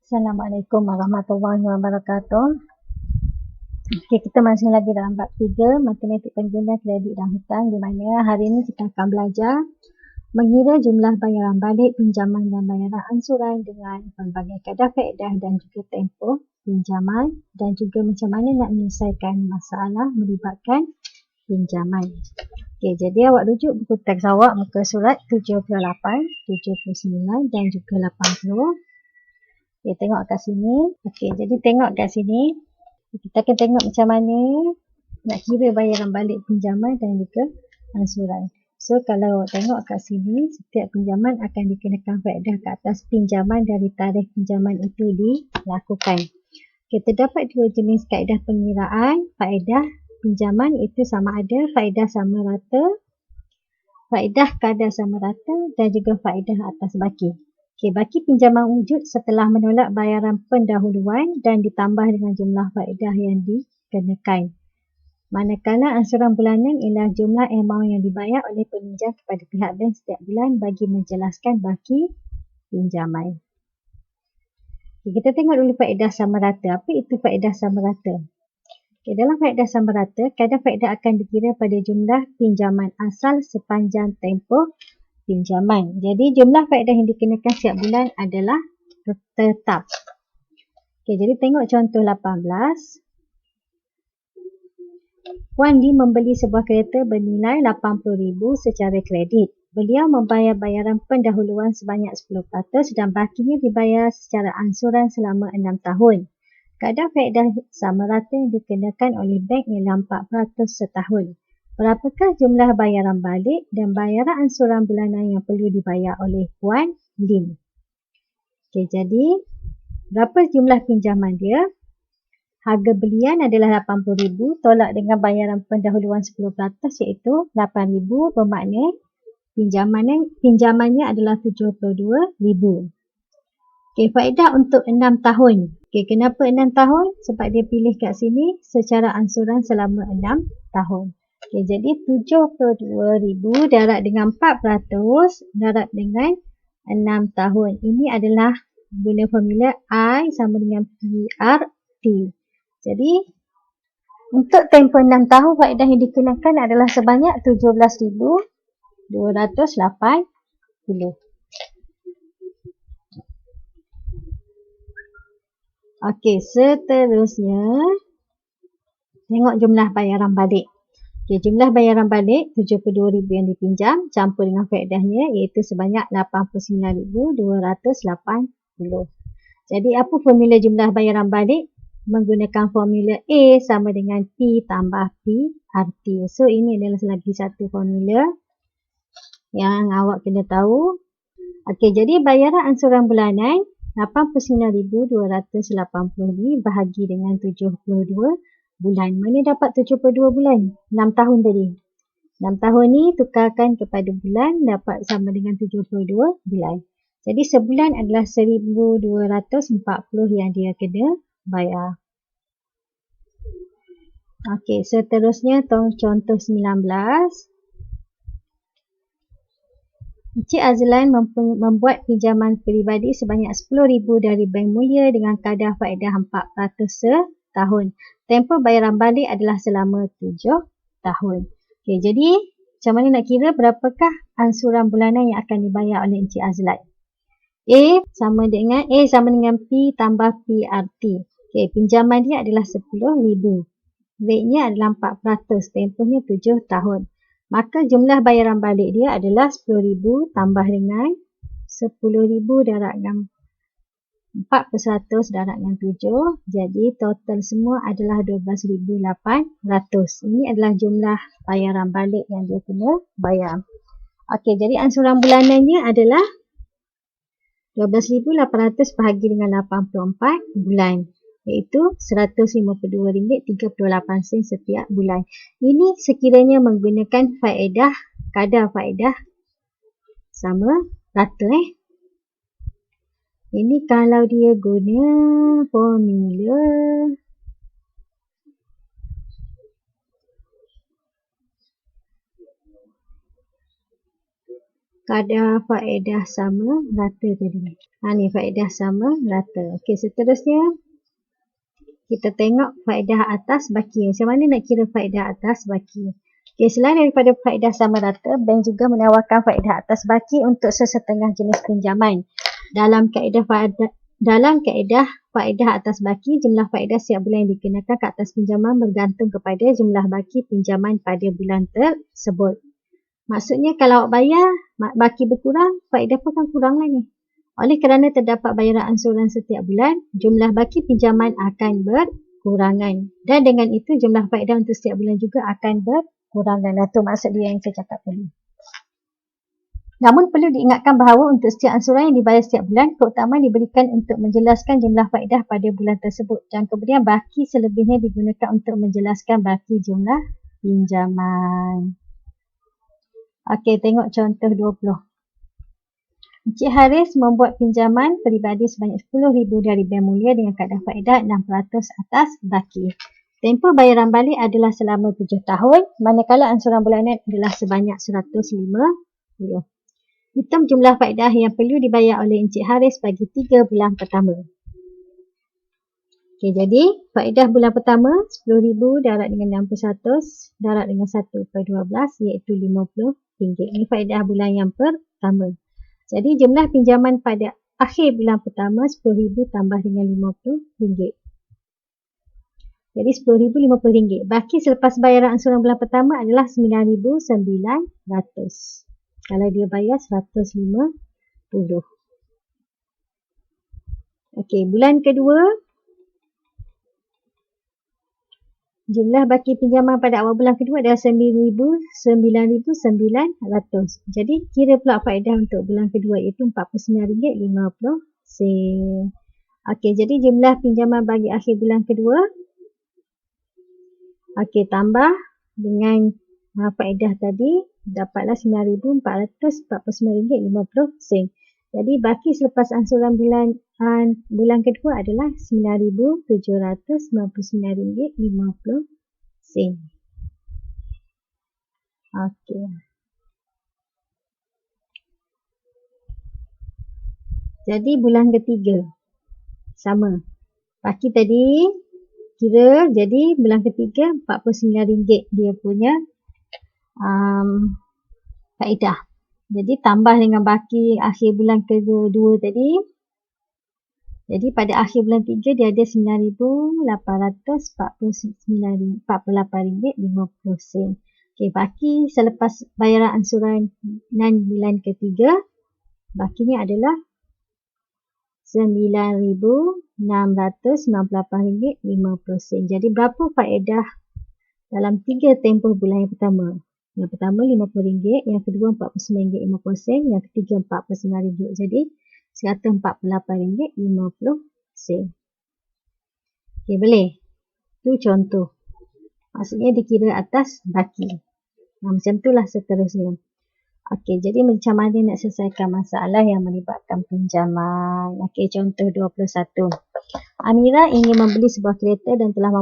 Assalamualaikum warahmatullahi wabarakatuh. Okay, kita masih lagi dalam bab 3 Matematik Pengguna Kredit dan Hutang, di mana hari ini kita akan belajar mengira jumlah bayaran balik pinjaman dan bayaran ansuran dengan pelbagai kadar faedah dan juga tempoh pinjaman, dan juga macam mana nak menyelesaikan masalah melibatkan pinjaman. Okay, jadi awak rujuk buku teks awak muka surat 78, 79 dan juga 80. Okay, tengok kat sini. Okay, jadi tengok kat sini. Kita akan tengok macam mana nak kira bayaran balik pinjaman dan juga ansuran. So, kalau tengok kat sini, setiap pinjaman akan dikenakan faedah ke atas pinjaman dari tarikh pinjaman itu dilakukan. Okay, terdapat dua jenis kaedah pengiraan faedah pinjaman, itu sama ada faedah sama rata, faedah kadar sama rata dan juga faedah atas baki. Okay, baki pinjaman wujud setelah menolak bayaran pendahuluan dan ditambah dengan jumlah faedah yang dikenakan. Manakala ansuran bulanan ialah jumlah amount yang dibayar oleh peminjam kepada pihak bank setiap bulan bagi menjelaskan baki pinjaman. Okay, kita tengok dulu faedah sama rata. Apa itu faedah sama rata? Okay, dalam faedah sama rata, kadar faedah akan dikira pada jumlah pinjaman asal sepanjang tempoh pinjaman. Jadi jumlah faedah yang dikenakan setiap bulan adalah tetap. Okey, jadi tengok contoh 18. Puan Lee membeli sebuah kereta bernilai RM80,000 secara kredit. Beliau membayar bayaran pendahuluan sebanyak 10% dan bakinya dibayar secara ansuran selama 6 tahun. Kadar faedah sama rata yang dikenakan oleh bank ialah 4% setahun. Berapakah jumlah bayaran balik dan bayaran ansuran bulanan yang perlu dibayar oleh Puan Lim? Okey, jadi berapa jumlah pinjaman dia? Harga belian adalah RM80,000 tolak dengan bayaran pendahuluan 10% iaitu RM8,000, bermakna pinjamannya adalah RM72,000. Okey, faedah untuk 6 tahun. Okey, kenapa 6 tahun? Sebab dia pilih kat sini secara ansuran selama 6 tahun. Okay, jadi RM72,000 darab dengan 4% darab dengan 6 tahun. Ini adalah guna formula I sama dengan PRT. Jadi, untuk tempoh 6 tahun, faedah yang dikenakan adalah sebanyak RM17,280. Okey, seterusnya, tengok jumlah bayaran balik. Okay, jumlah bayaran balik RM72,000 yang dipinjam campur dengan faedahnya iaitu sebanyak RM89,280. Jadi apa formula jumlah bayaran balik? Menggunakan formula A sama dengan P tambah PRT. So ini adalah lagi satu formula yang awak kena tahu. Okey, jadi bayaran ansuran bulanan RM89,280 bahagi dengan 72 bulan. Mana dapat 72 bulan? 6 tahun tadi. 6 tahun ni tukarkan kepada bulan, dapat sama dengan 72 bulan. Jadi sebulan adalah 1,240 yang dia kena bayar. Okey, seterusnya contoh 19. Encik Azlan membuat pinjaman peribadi sebanyak RM10,000 dari Bank Mulia dengan kadar faedah 4% setahun. Tempoh bayaran balik adalah selama 7 tahun. Okey, jadi macam mana nak kira berapakah ansuran bulanan yang akan dibayar oleh Encik Azlan? A sama dengan P tambah PRT. Okey, pinjaman dia adalah RM10,000. Rate-nya adalah 4%, tempohnya 7 tahun. Maka jumlah bayaran balik dia adalah RM10,000 tambah dengan RM10,000 darab dengan 4% darab dengan 7. Jadi total semua adalah RM12,800. Ini adalah jumlah bayaran balik yang dia kena bayar. Okey, jadi ansuran bulanannya adalah RM12,800 bahagi dengan 84 bulan. Iaitu RM152.38 setiap bulan. Ini sekiranya menggunakan faedah, kadar faedah sama rata. Ini kalau dia guna formula kadar faedah sama rata tadi. Ni faedah sama rata. Okey, seterusnya kita tengok faedah atas baki. Macam mana nak kira faedah atas baki? Okey, selain daripada faedah sama rata, bank juga menawarkan faedah atas baki untuk sesetengah jenis pinjaman. Dalam kaedah faedah atas baki, jumlah faedah setiap bulan yang dikenakan ke atas pinjaman bergantung kepada jumlah baki pinjaman pada bulan tersebut. Maksudnya kalau awak bayar, baki berkurang, faedah pun akan kurang lah ni. Oleh kerana terdapat bayaran ansuran setiap bulan, jumlah baki pinjaman akan berkurangan. Dan dengan itu, jumlah faedah untuk setiap bulan juga akan berkurangan. Itu maksud dia yang saya cakap tadi. Namun perlu diingatkan bahawa untuk setiap ansuran yang dibayar setiap bulan, keutamaan diberikan untuk menjelaskan jumlah faedah pada bulan tersebut. Dan kemudian baki selebihnya digunakan untuk menjelaskan baki jumlah pinjaman. Okey, tengok contoh 20. Encik Haris membuat pinjaman peribadi sebanyak RM10,000 dari Bank Mulia dengan kadar faedah 6% atas baki. Tempoh bayaran balik adalah selama 7 tahun, manakala ansuran bulanan adalah sebanyak RM150. Hitung jumlah faedah yang perlu dibayar oleh Encik Haris bagi 3 bulan pertama. Okey, jadi faedah bulan pertama RM10,000 darab dengan 6% darab dengan 1/12 iaitu RM50. Ini faedah bulan yang pertama. Jadi jumlah pinjaman pada akhir bulan pertama RM10,000 tambah dengan RM50. Jadi RM10,000 RM50. Baki selepas bayaran ansuran bulan pertama adalah RM9,900. Kalau dia bayar RM150. Okey, bulan kedua, jumlah baki pinjaman pada awal bulan kedua adalah RM9,900. Jadi kira pula faedah untuk bulan kedua iaitu RM49.50. Okey, jadi jumlah pinjaman bagi akhir bulan kedua. Okey, tambah dengan faedah tadi dapatlah RM9,449.50. Jadi baki selepas ansuran bulan kedua adalah RM9,799.50. Okey. Jadi bulan ketiga sama. Baki tadi kira, jadi bulan ketiga RM49 dia punya faedah. Jadi tambah dengan baki akhir bulan kedua tadi. Jadi pada akhir bulan 3 dia ada RM9,849.50. Okey, baki selepas bayaran ansuran bulan ketiga, bakinya adalah RM9,698.50. Jadi berapa faedah dalam 3 tempoh bulan yang pertama? Yang pertama RM50, yang kedua RM49.50, yang ketiga RM49. Jadi RM148.50. Okey, boleh? Itu contoh. Maksudnya dikira atas baki. Macam itulah seterusnya. Okey, jadi macam mana nak selesaikan masalah yang melibatkan pinjaman? Okey, contoh 21. Amira ingin membeli sebuah kereta dan telah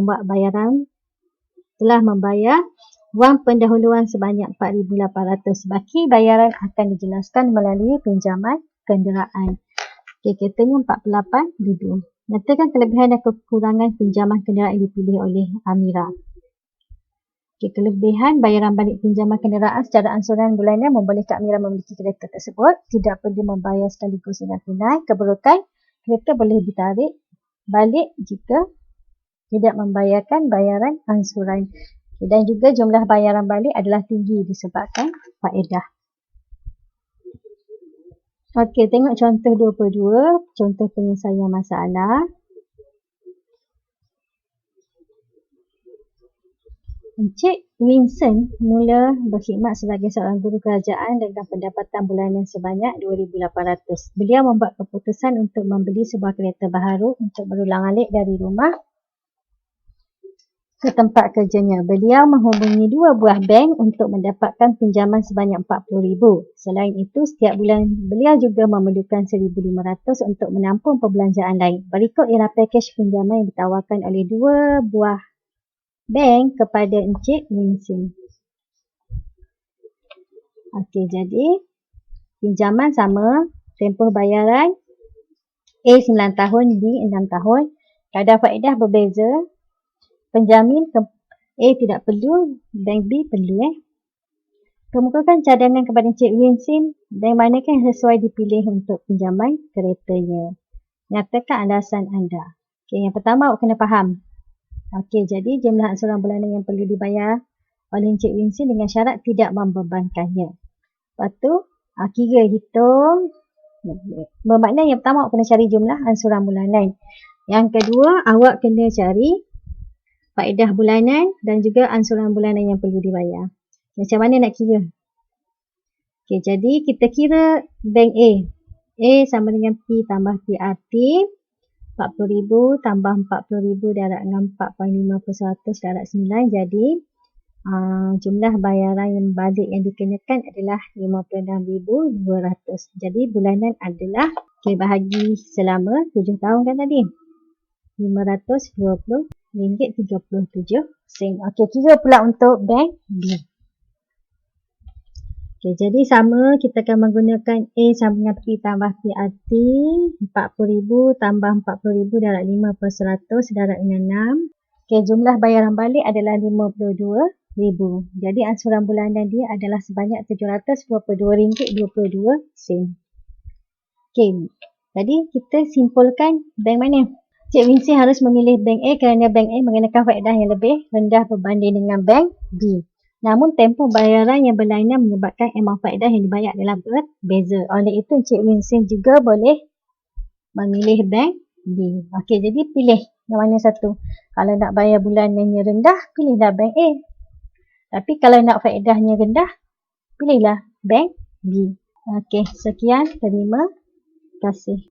membayar wang pendahuluan sebanyak RM4,800. Baki bayaran akan dijelaskan melalui pinjaman kenderaan. Okey, keretanya RM48,000. Nyatakan kelebihan dan kekurangan pinjaman kenderaan yang dipilih oleh Amira. Okey, kelebihan bayaran balik pinjaman kenderaan secara ansuran bulanan membolehkan Amira memiliki kereta tersebut. Tidak perlu membayar sekaligus dengan tunai. Keburukan, kereta boleh ditarik balik jika tidak membayarkan bayaran ansuran. Dan juga jumlah bayaran balik adalah tinggi disebabkan faedah. Okey, tengok contoh 22, contoh penyelesaian masalah. Encik Winston mula berkhidmat sebagai seorang guru kerajaan dengan pendapatan bulanan sebanyak RM2,800. Beliau membuat keputusan untuk membeli sebuah kereta baharu untuk berulang-alik dari rumah ke tempat kerjanya. Beliau menghubungi 2 buah bank untuk mendapatkan pinjaman sebanyak RM40,000. Selain itu, setiap bulan beliau juga memerlukan RM1,500 untuk menampung perbelanjaan lain. Berikut ialah pakej pinjaman yang ditawarkan oleh 2 buah bank kepada Encik Winston. Okey, jadi Pinjaman sama, tempoh bayaran A 9 tahun, B 6 tahun. Kadar faedah berbeza. Penjamin A tidak perlu, bank B perlu. Kemukakan cadangan kepada Encik Win Sin, bank manakah yang sesuai dipilih untuk pinjaman keretanya. Nyatakan alasan anda. Okay, yang pertama awak kena faham. Okey, jadi jumlah angsuran bulanan yang perlu dibayar oleh Encik Win Sin dengan syarat tidak membebankannya. Lepas tu, kira hitung. Bermakna yang pertama awak kena cari jumlah angsuran bulanan. Yang kedua, awak kena cari faedah bulanan dan juga angsuran bulanan yang perlu dibayar. Macam mana nak kira? Okey, jadi kita kira bank A. A sama dengan P tambah TRT. 40,000 tambah 40,000 darab dengan 4.5% darab 9. Jadi, jumlah bayaran yang balik yang dikenakan adalah 56,200. Jadi, bulanan adalah, bahagi selama 7 tahun kan tadi. RM520.37. Okey, kira pula untuk bank B. Okey, jadi sama kita akan menggunakan A sama dengan P tambah TRT. 40,000 tambah 40,000 darab 5% darab dengan 6. Okey, jumlah bayaran balik adalah RM52,000. Jadi angsuran bulanan dia adalah sebanyak RM722.22. Okey, jadi kita simpulkan bank mana? Cik Win Sin harus memilih bank A kerana bank A mengenakan faedah yang lebih rendah berbanding dengan bank B. Namun tempoh bayaran yang berlainan menyebabkan amount faedah yang dibayar adalah berbeza. Oleh itu Encik Win Sin juga boleh memilih bank B. Okey, jadi pilih yang mana satu. Kalau nak bayar bulanannya rendah, pilihlah bank A. Tapi kalau nak faedahnya rendah, pilihlah bank B. Okey, sekian. Terima kasih.